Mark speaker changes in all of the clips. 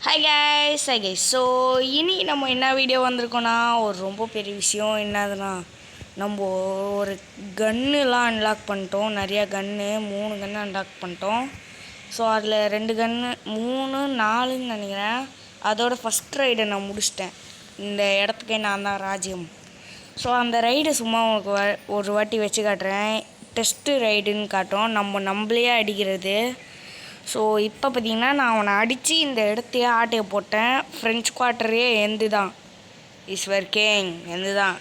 Speaker 1: Hi guys so இனி நம்ம என்ன வீடியோ வந்திருக்கோன்னா ஒரு ரொம்ப பெரிய விஷயம் என்னதுன்னா நம்ம ஒரு கன்னுலாம் அன்லாக் பண்ணிட்டோம். நிறையா கன்று 3 கன்று அன்லாக் பண்ணிட்டோம். ஸோ அதில் 2 கன்று 3 4ன்னு நினைக்கிறேன். அதோட ஃபஸ்ட் ரைடை நான் முடிச்சிட்டேன். இந்த இடத்துக்கே நான் தான் ராஜ்யம். ஸோ அந்த ரைடை சும்மா உங்களுக்கு ஒரு வாட்டி வச்சு காட்டுறேன். டெஸ்ட்டு ரைடுன்னு காட்டும், நம்மளே அடிக்கிறது. ஸோ இப்போ பார்த்தீங்கன்னா நான் அவனை அடித்து இந்த இடத்தையே ஆட்டையை போட்டேன். ஃப்ரெஞ்ச் குவார்ட்டரே எந்து தான் ஈஸ்வர் கேங் எந்து தான்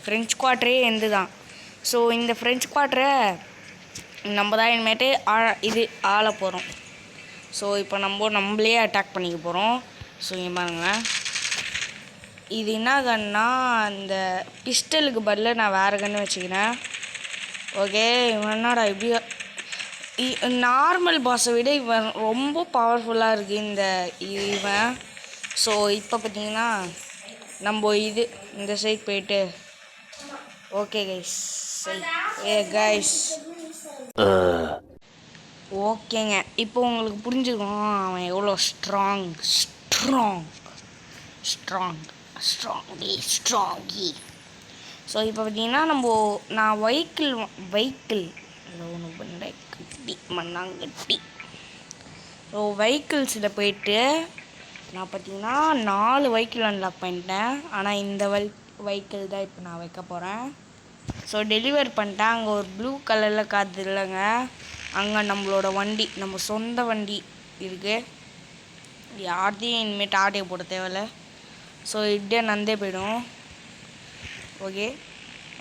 Speaker 1: ஃப்ரெஞ்ச் குவார்ட்டரே எந்து தான். ஸோ இந்த ஃப்ரெஞ்ச் குவார்ட்டரை நம்ம தான் இனிமேட்டு இது ஆள போகிறோம். ஸோ இப்போ நம்மளே அட்டாக் பண்ணிக்க போகிறோம். ஸோ இங்கே பாருங்களேன், இது என்ன கன்னா இந்த பிஸ்டலுக்கு பதில் நான் வேறு கன்று வச்சுக்கிறேன். ஓகே, இவன் என்னடா இப்படி நார்மல் பாஸை விட இவன் ரொம்ப பவர்ஃபுல்லாக இருக்குது இந்த இவன். ஸோ இப்போ பார்த்தீங்கன்னா நம்ம இந்த சைட் போயிட்டு ஓகே கைஸ் கைஸ் ஓகேங்க, இப்போ உங்களுக்கு புரிஞ்சுக்கணும் அவன் எவ்வளோ ஸ்ட்ராங்கி. ஸோ இப்போ பார்த்தீங்கன்னா நான் வெஹிக்கிள் ஒன்று பண்ணுறேன், கட்டி மண்ணாங்கட்டி. ஸோ வெஹிக்கிள்ஸில் போயிட்டு நான் பார்த்தீங்கன்னா 4 வெஹிக்கிள் அன்லாக் பண்ணிட்டேன். ஆனால் இந்த வெஹிக்கிள் தான் இப்போ நான் வைக்க போகிறேன். ஸோ டெலிவர் பண்ணிட்டேன். அங்கே ஒரு ப்ளூ கலரில் காற்று இல்லைங்க, அங்கே நம்மளோட வண்டி, நம்ம சொந்த வண்டி இருக்குது. யார்த்தையும் இனிமேட்டு ஆட்டையை போட தேவையில்லை. ஸோ இப்படியே நந்தே போயிடும். ஓகே,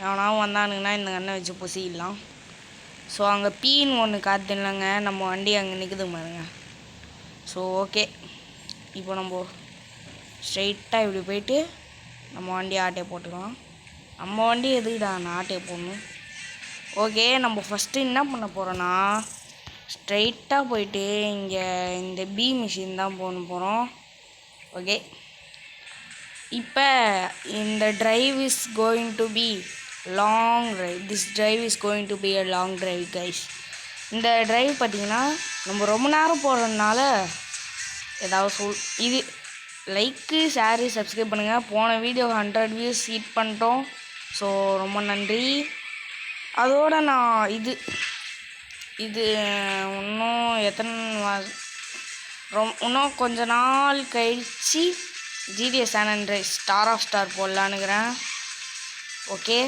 Speaker 1: எவனாவும் வந்தானுங்கன்னா இந்த கண்ணை வச்சு பொசிடலாம். ஸோ அங்கே பீன்னு ஒன்று காற்று இல்லைங்க, நம்ம வண்டி அங்கே நிற்குது பாருங்க. ஸோ ஓகே, இப்போ நம்ம ஸ்ட்ரைட்டாக இப்படி போயிட்டு நம்ம வண்டி ஆட்டையை போட்டுக்கலாம். நம்ம வண்டி எதுக்குடா நான் ஆட்டையை போடணும். ஓகே, நம்ம ஃபஸ்ட்டு என்ன பண்ண போகிறோன்னா ஸ்ட்ரைட்டாக போயிட்டு இங்கே இந்த பி மிஷின் தான் போகிறோம். ஓகே, இப்போ இந்த drive is going to be long drive. This drive is going to be a long drive guys. இந்த டிரைவ் பார்த்திங்கன்னா நம்ம ரொம்ப நேரம் போகிறதுனால ஏதாவது இது லைக்கு ஷேரு சப்ஸ்கிரைப் பண்ணுங்கள். போன வீடியோ 100 வியூஸ் ஹிட் பண்ணிட்டோம். ஸோ ரொம்ப நன்றி. அதோடு நான் இது இன்னும் இன்னும் கொஞ்ச நாள் கழித்து GTA San Andreas ஸ்டார் போடலான்னுக்கிறேன். ஓகே,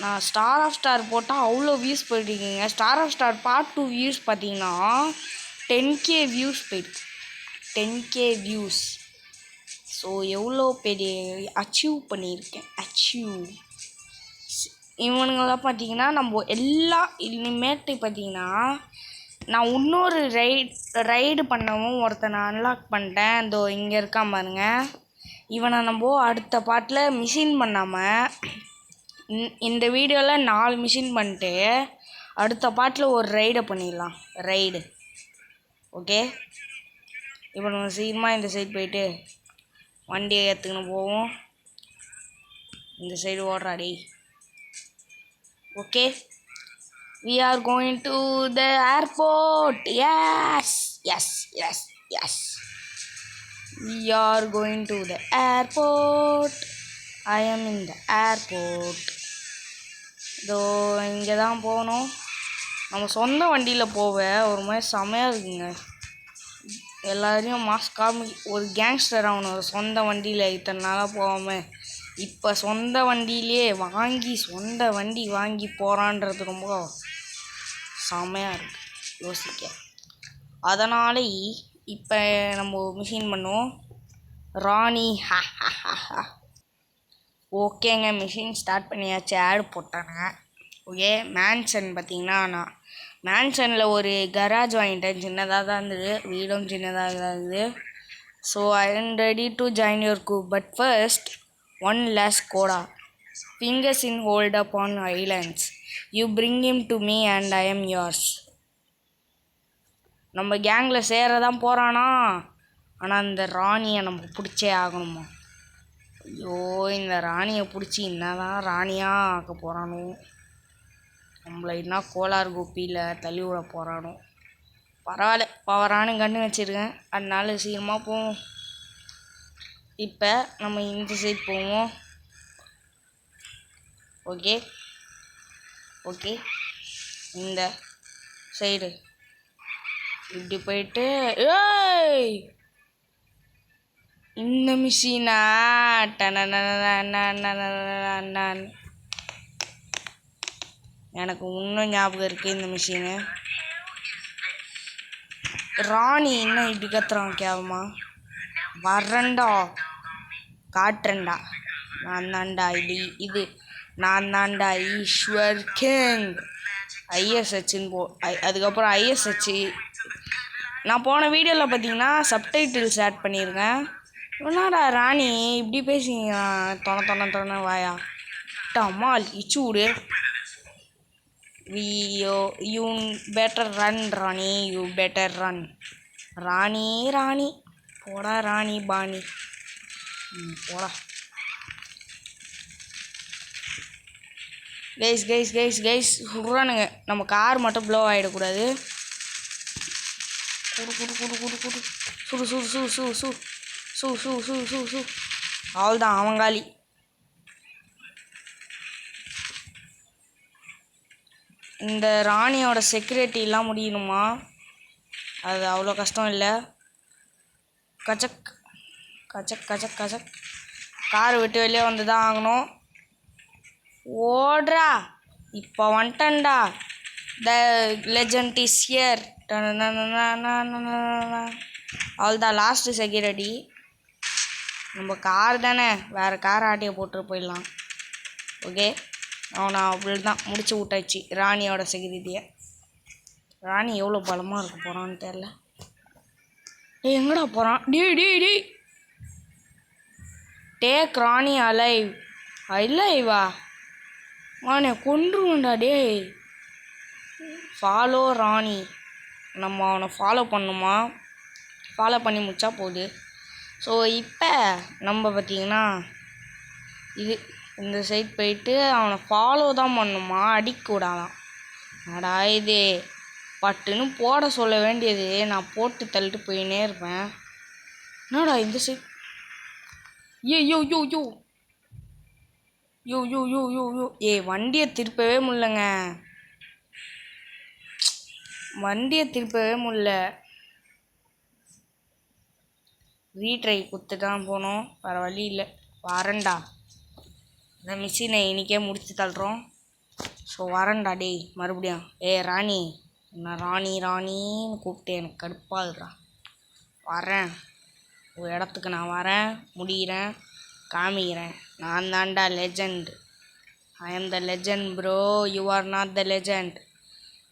Speaker 1: நான் ஸ்டார் போட்டால் அவ்வளோ வியூஸ் போயிட்டுருக்கீங்க. ஸ்டார் பார்ட் 2 வியூஸ் பார்த்தீங்கன்னா 10K வியூஸ் போயிருக்கு. 10K views. ஸோ எவ்வளோ பெரிய அச்சீவ் பண்ணியிருக்கேன். இவனுங்களாம் பார்த்தீங்கன்னா நம்ம இனிமேட்டு பார்த்தீங்கன்னா நான் இன்னொரு ரைடு பண்ணவும் ஒருத்தனை அன்லாக் பண்ணிட்டேன். இதோ இங்கே இருக்கான் பாருங்க. இவனை நம்ம அடுத்த பாட்டில் மிஷின் பண்ணாமல் இந்த வீடியோவில் 4 மிஷின் பண்ணிட்டு அடுத்த பாட்டில் ஒரு ரைடை பண்ணிடலாம். ஓகே, இப்போ நம்ம சீக்கிரமாக இந்த சைடு போயிட்டு வண்டியை ஏற்றுக்கணும் போவோம். இந்த சைடு ஓடுறாடி. Okay, we are going to the airport. Yes, we are going to the airport. I am in the airport. இதோ இங்கே தான் போகணும். நம்ம சொந்த வண்டியில் போக ஒரு மாதிரி செமையாக இருக்குங்க. எல்லாரையும் ஒரு கேங்ஸ்டர் ஆகணும் சொந்த வண்டியில். இத்தனை நாளாக போகாமல் இப்போ சொந்த வண்டியிலே சொந்த வண்டி வாங்கி போகிறான்றது ரொம்ப செமையாக இருக்குது யோசிக்க. அதனால் இப்போ நம்ம மிஷின் பண்ணுவோம். ராணி ஓகேங்க, மிஷின் ஸ்டார்ட் பண்ணியாச்சு. ஆடு போட்டாங்க. ஓகே, மேன்ஷன் பார்த்திங்கன்னா நான் மேன்ஷனில் ஒரு கராஜ் வாங்கிட்டேன். சின்னதாக தான் இருந்தது, வீடும் சின்னதாக தான் இருந்தது. So I am ready to join your crew, but first one last coda. Fingers in hold up on islands. You bring him to me and I am yours. நம்ம கேங்கில் சேரதான் போகிறானா, ஆனால் அந்த ராணியை நம்ம பிடிச்சே ஆகணுமா. ஐயோ, இந்த ராணியை பிடிச்சி என்னதான் ராணியாக ஆக்க போகிறானோ, நம்மளை என்ன கோளாறு கோப்பியில் தள்ளி விட போகிறானோ. பரவாயில்ல, பவரான கன்று வச்சுருக்கேன், அதனால சீக்கிரமாக போவோம். இப்போ நம்ம இந்த சைடு போவோம். ஓகே ஓகே, இந்த சைடு இப்படி போயிட்டு, ஏய் இந்த மிஷினா எனக்கு இன்னும் ஞாபகம் இருக்குது. இந்த மிஷினு ராணி இன்னும் இப்படி கத்துறான் கேவமா. வரண்டா காட்டுறேன்டா, நான் தான்டா இது நான் தான்டா ஈஸ்வர் கிங். ஐஎஸ்ஹெச்ன்னு அதுக்கப்புறம் ஐஎஸ்ஹெச். நான் போன வீடியோவில் பார்த்தீங்கன்னா சப்டைட்டில்ஸ் ஆட் பண்ணியிருக்கேன். என்னடா ராணி இப்படி பேசிங்க, தொண வாயா டமால் இச்சூடு. You better run Rani, you better run. Rani போடா, ராணி பாணி போடா. கைஸ் சொல்கிறானுங்க, நம்ம கார் மட்டும் ப்ளோ ஆகிடக்கூடாது. சுடு அவ்வளோதான், அவங்காலி. இந்த ராணியோட செக்யூரிட்டிலாம் முடியணுமா? அது அவ்வளோ கஷ்டம் இல்லை. கச்சக் கச்சக் கச்சக் கச்சக். கார் விட்டு வெளியே வந்து தான் ஆகணும். ஓடுறா, இப்போ வந்துட்டேன்டா. The legend is here. அவ்வளோதான், லாஸ்ட்டு செக்யூரிட்டி. நம்ம கார் தானே, வேறு கார் ஆட்டியை போட்டு போயிடலாம். ஓகே, அவனை அப்படி தான் முடிச்சு விட்டாச்சு ராணியோட செக்யூரிட்டியை. ராணி எவ்வளோ பலமாக இருக்க போகிறான்னு தெரில. எங்கடா போகிறான்? டேய் டேக் ராணி அலைவ். இல்லைவா வானே கொன்றுவேண்டா டேய். ஃபாலோ ராணி. நம்ம அவனை ஃபாலோ பண்ணுமா? ஃபாலோ பண்ணி முடிச்சா போகுது. ஸோ இப்போ நம்ம பார்த்திங்கன்னா இந்த சைட் போயிட்டு அவனை ஃபாலோ தான் பண்ணுமா, அடிக்கூடாதான். அடா இது பட்டுன்னு போட சொல்ல வேண்டியது, நான் போட்டு தள்ளிட்டு போயினே இருப்பேன். என்னடா இந்த சைட்? யோ வண்டியை திருப்பவே முடியலங்க. ரீட்ரை குத்து தான் போனோம், வேறு வழி இல்லை. வரண்டா, இந்த மிஷினை இன்றைக்கே முடிச்சு தள்ளுறோம். ஸோ வரண்டா டேய் மறுபடியும். ராணி, நான் ராணின்னு கூப்பிட்டு எனக்கு கடுப்பாகுதுடா. வரேன், ஒரு இடத்துக்கு நான் வரேன், முடிகிறேன், காமிக்கிறேன். நான் தான்டா லெஜண்ட். ஐ ஆம் the legend bro, you are not the legend.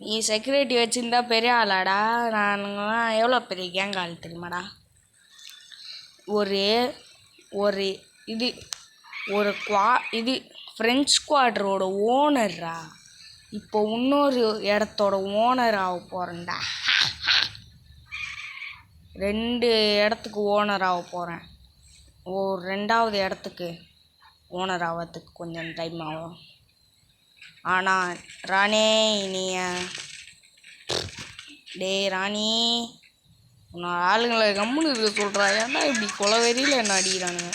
Speaker 1: நீ செக்யூரிட்டி வச்சுருந்தா பெரிய ஆளாடா. நானுங்களாம் எவ்வளோ பெரிய கேங் ஆள் தெரியுமாடா. இது ஃப்ரெஞ்ச் ஸ்குவாட்ரோட ஓனர்ரா. இப்போ இன்னொரு இடத்தோட ஓனர் ஆக போகிறேன்டா. 2 இடத்துக்கு ஓனர் ஆக போகிறேன். ஒரு 2வது இடத்துக்கு ஓனர் ஆகிறதுக்கு கொஞ்சம் டைம் ஆகும். ஆனால் ராணி, டேய் ராணி, உன்னோட ஆளுங்களை கம்முன்னு இருக்க சொல்கிறா. ஏன்னா இப்படி கொலவெறியில் என்ன அடிக்கிறானுங்க.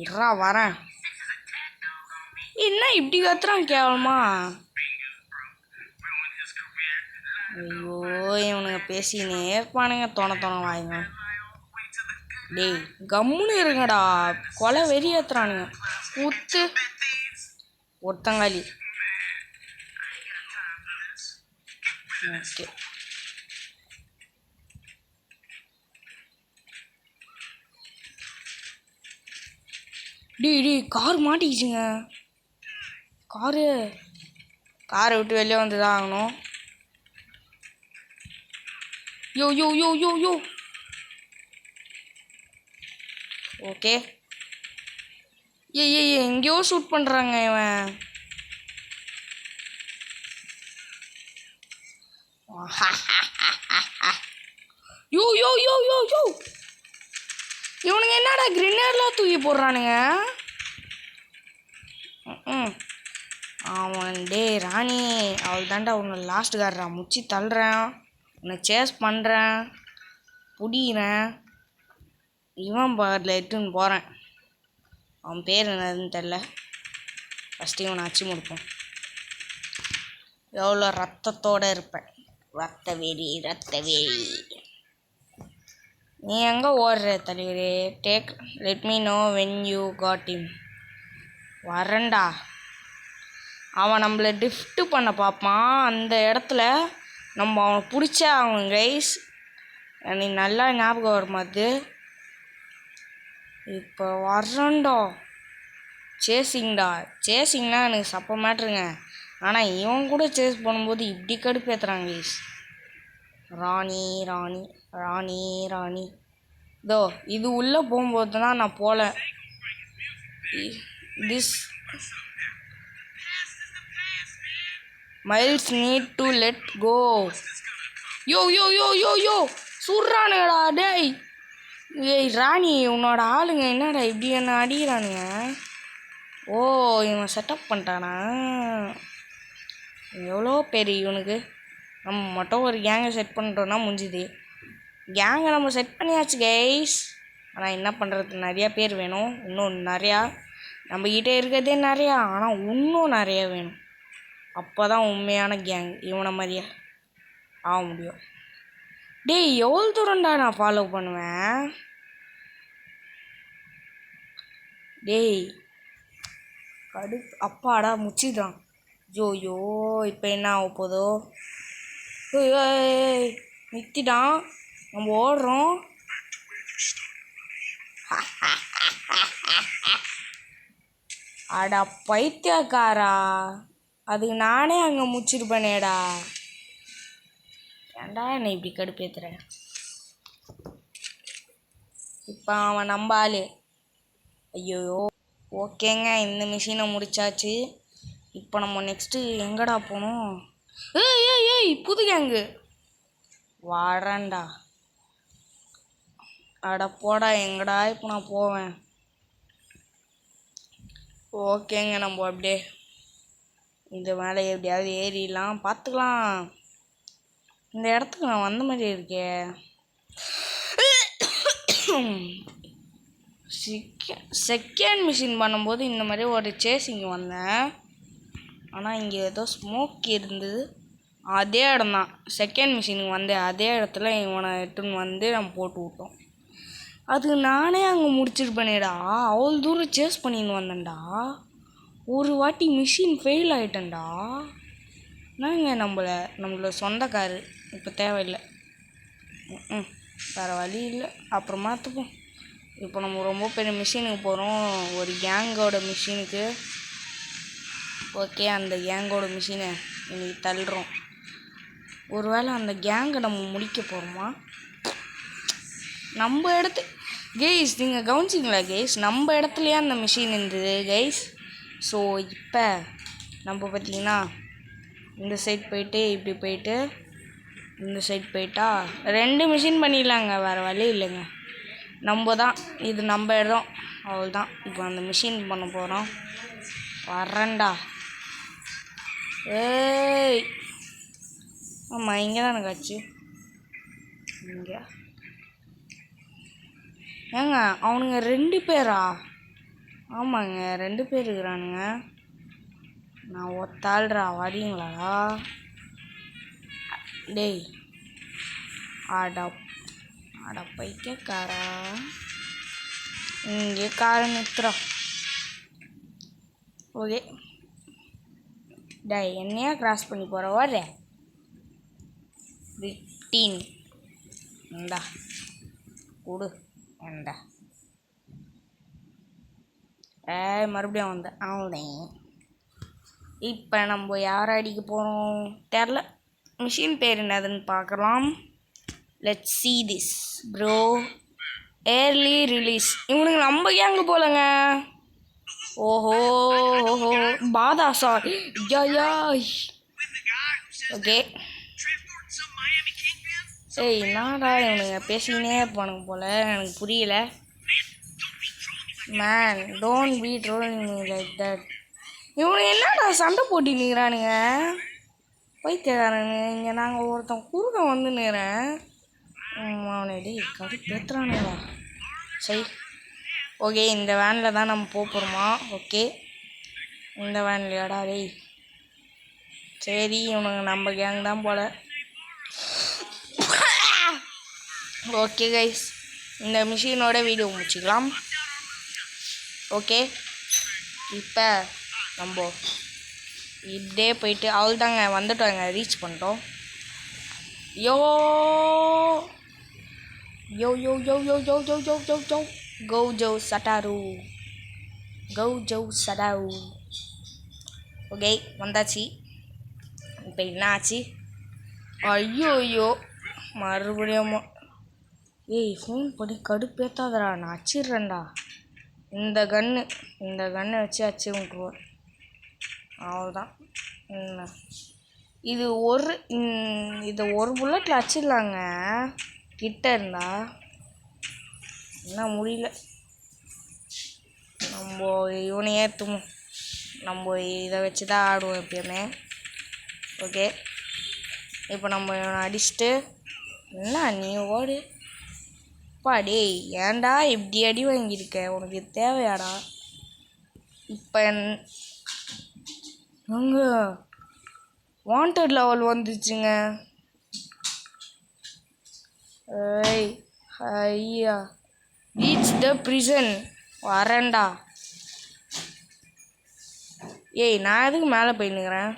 Speaker 1: இருறா வரேன். என்ன இப்படி கத்துறான் கேவலமா? ஐயோ, இவனுங்க பேசினே இருப்பானுங்க, தொண வாயுங்க. டேய் கம்முன்னு இருங்கடா, கொலை வெறி ஏத்துறானுங்க. ஊத்து ஒருத்தங்காலி. ஓகே, டேய் கார் மாட்டிக்கிச்சுங்க. காரை விட்டு வெளியே வந்து தான் ஆகணும். யோ ஓகே. எங்கேயோ ஷூட் பண்ணுறாங்க இவன். யோ இவனுங்க என்னடா கிரினேட்லாம் தூக்கி போடுறானுங்க. அவன் டேய் ராணி அவள் தாண்டா உன்னை லாஸ்ட் கார்டா முச்சி தள்ளுறேன், உன்னை சேஸ் பண்ணுறேன், புடிக்கிறேன். இவன் பாரில் எட்டுன்னு போகிறேன். அவன் பேர் என்னதுன்னு தெரில. ஃபஸ்ட்டு இவனை அச்சு முடிப்போம். எவ்வளோ ரத்தத்தோடு இருப்பேன். ரத்த வெறி ரத்த வெறி. நீ எங்கே ஓடுற தலைவரே? Take let me know when you got him. வரேன்டா. அவன் நம்மளை டிஃப்ட் பண்ண பார்ப்பான். அந்த இடத்துல நம்ம அவனை பிடிச்சா அவன் கைஸ் நீ நல்லா ஞாபகம் வருமாது. இப்போ வர்றேன்டா. சேசிங்டா. சேசிங்னா எனக்கு சப்ப மேட்ருங்க. ஆனால் இவன் கூட சேஸ் பண்ணும்போது இப்படி கடுப்பேற்றுறாங்க கைஸ். ராணி ராணி ராணி ராணி. இதோ இது உள்ளே போகும்போது தான் நான் போகல. This Miles need to let go. Yo yo yo yo yo சுடுறானுங்கடா டேய். ஏய் ராணி உன்னோட ஆளுங்க என்னடா இப்படி என்ன அடிக்கிறானுங்க? ஓ இவன் செட்டப் பண்ணிட்டானா? எவ்வளோ பெரிய இவனுக்கு. நம்ம மட்டும் ஒரு கேங்கை செட் பண்ணிட்டோன்னா முடிஞ்சுது. கேங்கை நம்ம செட் பண்ணியாச்சு கைஸ். ஆனால் என்ன பண்ணுறது, நிறையா பேர் வேணும். இன்னும் நிறையா நம்மக்கிட்டே இருக்கிறதே நிறையா, ஆனால் இன்னும் நிறையா வேணும். அப்போ தான் உண்மையான கேங் இவனை மாதிரியா ஆக முடியும். டேய் எவ்வளோ தூரம்டா நான் ஃபாலோ பண்ணுவேன்? டேய் அப்பாடா முச்சிதான். ஜோயோ இப்போ என்ன ஆக போதோ? நிறுத்திட்டான். நம்ம ஓடுறோம். அடா பைத்தியக்காரா, அதுக்கு நானே அங்கே முச்சிருப்பேனேடா. ஏன்டா என்னை இப்படி கடுப்பேத்துற? இப்போ அவன் நம்ப ஆளு. ஐயோ ஓகேங்க, இந்த மிஷினை முடிச்சாச்சு. இப்போ நம்ம நெக்ஸ்ட்டு எங்கடா போகணும்? ஏய் ஏய் ஏய் புது கேங்கு வரேன்டா. அட போடா, எங்கடா இப்போ நான் போவேன்? ஓகேங்க, நம்ம அப்படியே இந்த மேலே எப்படியாவது ஏறிடலாம், பார்த்துக்கலாம். இந்த இடத்துக்கு நான் வந்த மாதிரி இருக்கே. செகண்ட் மிஷின் பண்ணும்போது இந்த மாதிரி ஒரு சேஸிங் வந்தேன். ஆனால் இங்கே ஏதோ ஸ்மோக் இருந்தது. அதே இடம் தான் செகண்ட் மிஷினுக்கு வந்தேன். அதே இடத்துல இவனை எட்டுன்னு வந்து நம்ம போட்டு விட்டோம். அது நானே அங்கே முடிச்சிருப்பேனேடா. அவ்வளோ தூரம் சேஸ் பண்ணின்னு வந்தேன்டா. ஒரு வாட்டி மிஷின் ஃபெயில் ஆகிட்டேன்டா. நாங்க நம்மளோட சொந்த காரு இப்போ தேவையில்லை. வேறு வழி இல்லை, அப்புறம் மாற்றுப்போம். இப்போ நம்ம ரொம்ப பெரிய மிஷினுக்கு போகிறோம், ஒரு கேங்கோட மிஷினுக்கு. ஓகே, அந்த கேங்கோட மிஷினை இன்னைக்கு தள்ளுறோம். ஒருவேளை அந்த கேங்கை நம்ம முடிக்க போகிறோமா? நம்ம இடத்து கெய்ஸ் நீங்கள் கவனிச்சிங்களா கெய்ஸ்? நம்ம இடத்துலையே அந்த மிஷின் இருந்தது கெய்ஸ். ஸோ இப்போ நம்ம பார்த்திங்கன்னா இந்த சைட் போயிட்டு இப்படி போயிட்டு இந்த சைட் போயிட்டா 2 மிஷின் பண்ணிடலாங்க. வேறு வழி இல்லைங்க. நம்ம தான் இது நம்ம இடம், அவ்வளோதான். இப்போ அந்த மிஷின் பண்ண போகிறோம். வரேன்டா. ஏய் ஆமாம், இங்கே தான் எனக்கு ஆச்சு. இங்கே ஏங்க அவனுங்க 2 பேரா? ஆமாங்க 2 பேர் இருக்கிறானுங்க. நான் ஒத்தாள்றா, வரீங்களாடா? டேய் ஆடா ஆடா பைத்தியக்காரா, இங்கே காரை நிறுத்துறோம். ஓகே டேய் என்னையா கிராஸ் பண்ணி போகிற? வர 15 இந்தா கொடு ஏண்டா. மறுபடியும் வந்த அவன். இப்போ நம்ம யார் அடிக்க போகிறோம் தெரில. மிஷின் பேர் என்னதுன்னு பார்க்கலாம். Let's see this bro. Early release. இவனுக்கு நம்ம கேங்கு போலங்க. ஓஹோ ஓஹோ பாதாசா யா. ஓகே ஏய் என்னடா இவனுங்க பேசிக்கினே இருப்பானுங்க போல, எனக்கு புரியல. Man don't B trolling me like that. இவனு என்னடா சண்டை போட்டி நிற்கிறானுங்க போய்க்காரங்க. இங்கே நாங்கள் ஒருத்தன் குறுக்க வந்து நிற்கிறேன். அவனடி கடுப்பு ஏற்றுறானுங்களா? சரி ஓகே, இந்த வேனில் தான் நம்ம போகிறோமா? ஓகே, இந்த வேன்லையாடா டேய்? சரி, இவனுங்க நம்ம கேங் தான் போல. ஓகே கைஸ், இந்த மிஷினோட வீடியோ முடிச்சுக்கலாம். ஓகே, இப்போ நம்ம இப்படியே போயிட்டு அவள் தாங்க வந்துட்டோங்க, ரீச் பண்ணிட்டோம். யோ yo yo yo yo yo yo yo yo யோ கோ ஜோ சட்டாரு, கோ ஜோ சடாரு. ஓகே, வந்தாச்சு. இப்போ என்ன ஆச்சு? ஐயோ ஐயோ, மறுபடியும் ஏய் ஃபோன் பண்ணி கடுப்பேத்தாதடா, நான் அச்சிடுறேன்டா. இந்த கன்னை வச்சு அச்சு விட்ருவேன். அவ்வளோதான். இது ஒரு புல்லட்டில் அச்சிடலாங்க கிட்ட இருந்தா. என்ன முடியல. நம்ம இவனை ஏற்றுமோ, நம்ம இதை வச்சு தான் ஆடுவோம் எப்பயுமே. ஓகே, இப்போ நம்ம இவனை அடிச்சுட்டு என்ன நீ ஓடு பாடே. ஏன்டா இப்படி அடி வாங்கியிருக்க? உனக்கு தேவையாடா? இப்போ அங்கே வாண்டட் லெவல் வந்துச்சுங்க. ஏய் ஐயா, ரீச் த பிரிசன். வரேன்டா. ஏய், நான் எதுக்கு மேலே போயின்னுக்கிறேன்?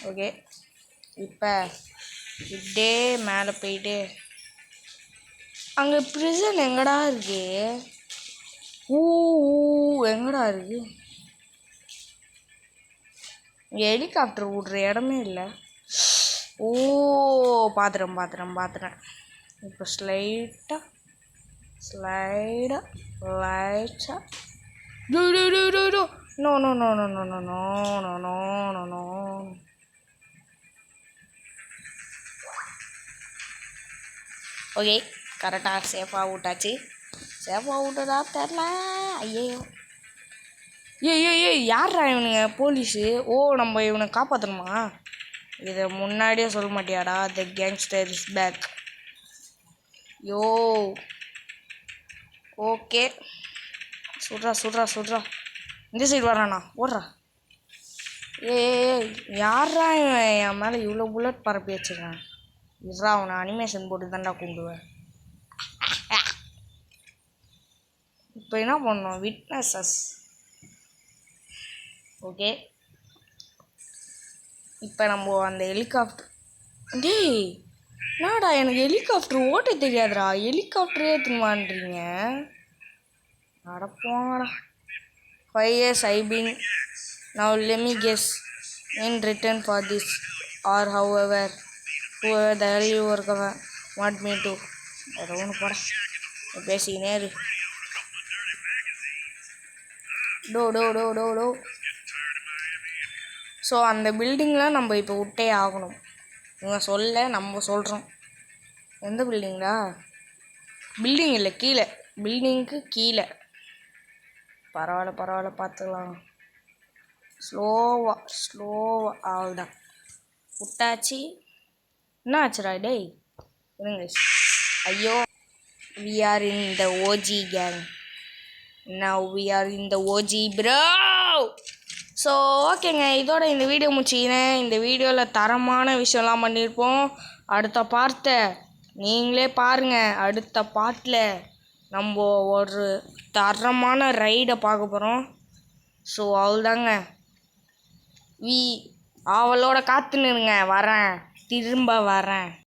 Speaker 1: ஓகே, இப்போ இப்படியே மேலே போயிட்டு அங்கே ப்ரிசன் எங்கடா இருக்கு? ஊ எங்கடா இருக்கு? ஹெலிகாப்டர் விட்ற இடமே இல்லை. ஓ, பார்த்துட்டேன். இப்போ ஸ்லைட்டாக no no no no no no no no no no no. Okay, கரெக்டாக சேஃபாக விட்டாச்சு. சேஃபாக விட்டதா தெரில. ஐயோ ஏய் யாரா இவனுங்க? போலீஸு. ஓ, நம்ம இவனை காப்பாற்றணுமா? இதை முன்னாடியே சொல்ல மாட்டியாடா? The gangster is back. Yo okay, சுட்றா. இந்த சைடு வரானா? ஓடுறா. ஏய் யாரா இவன் என் மேலே இவ்வளோ புல்லட் பரப்பி வச்சுருக்கான்? இதுரா, அவனை அனிமேஷன் போட்டு தான்டா கொண்டுவேன். இப்போ என்ன பண்ணணும்? விட்னஸஸ். ஓகே, இப்போ நம்ம அந்த ஹெலிகாப்டர். டேய் என்னடா, எனக்கு ஹெலிகாப்டர் ஓட்ட தெரியாதுடா. ஹெலிகாப்டரே ஏற்றுமான்றீங்க? நடப்போங்கடா. 5 years I've been. Now let me guess. In return for this, or whoever the hell you want me to. ஏதோ ஒன்று போட பேசிக்கினே இரு. டோ. ஸோ அந்த பில்டிங்லாம் நம்ம இப்போ விட்டே ஆகணும். இவங்க சொல்ல நம்ம சொல்கிறோம். எந்த பில்டிங்கா? பில்டிங் இல்லை, கீழே. பில்டிங்க்கு கீழே. பரவாயில்ல பார்த்துக்கலாம். ஸ்லோவாக அவ்வளோதான் விட்டாச்சு. என்ன ஆச்சுடா டேய்? இருங்க. ஐயோ, we are in the OG gang. Now we are in the OG bro. So ஓகேங்க, இதோட இந்த வீடியோ முடிச்சிக்கிறேன். இந்த வீடியோவில் தரமான விஷயம்லாம் பண்ணியிருப்போம். அடுத்த பார்ட்டை நீங்களே பாருங்கள். அடுத்த பார்ட்டில் நம்ம ஒரு தரமான ரைடை பார்க்க போகிறோம். ஸோ அவ்வளோதாங்க. அவளோட காத்துன்னுருங்க, திரும்ப வரேன்.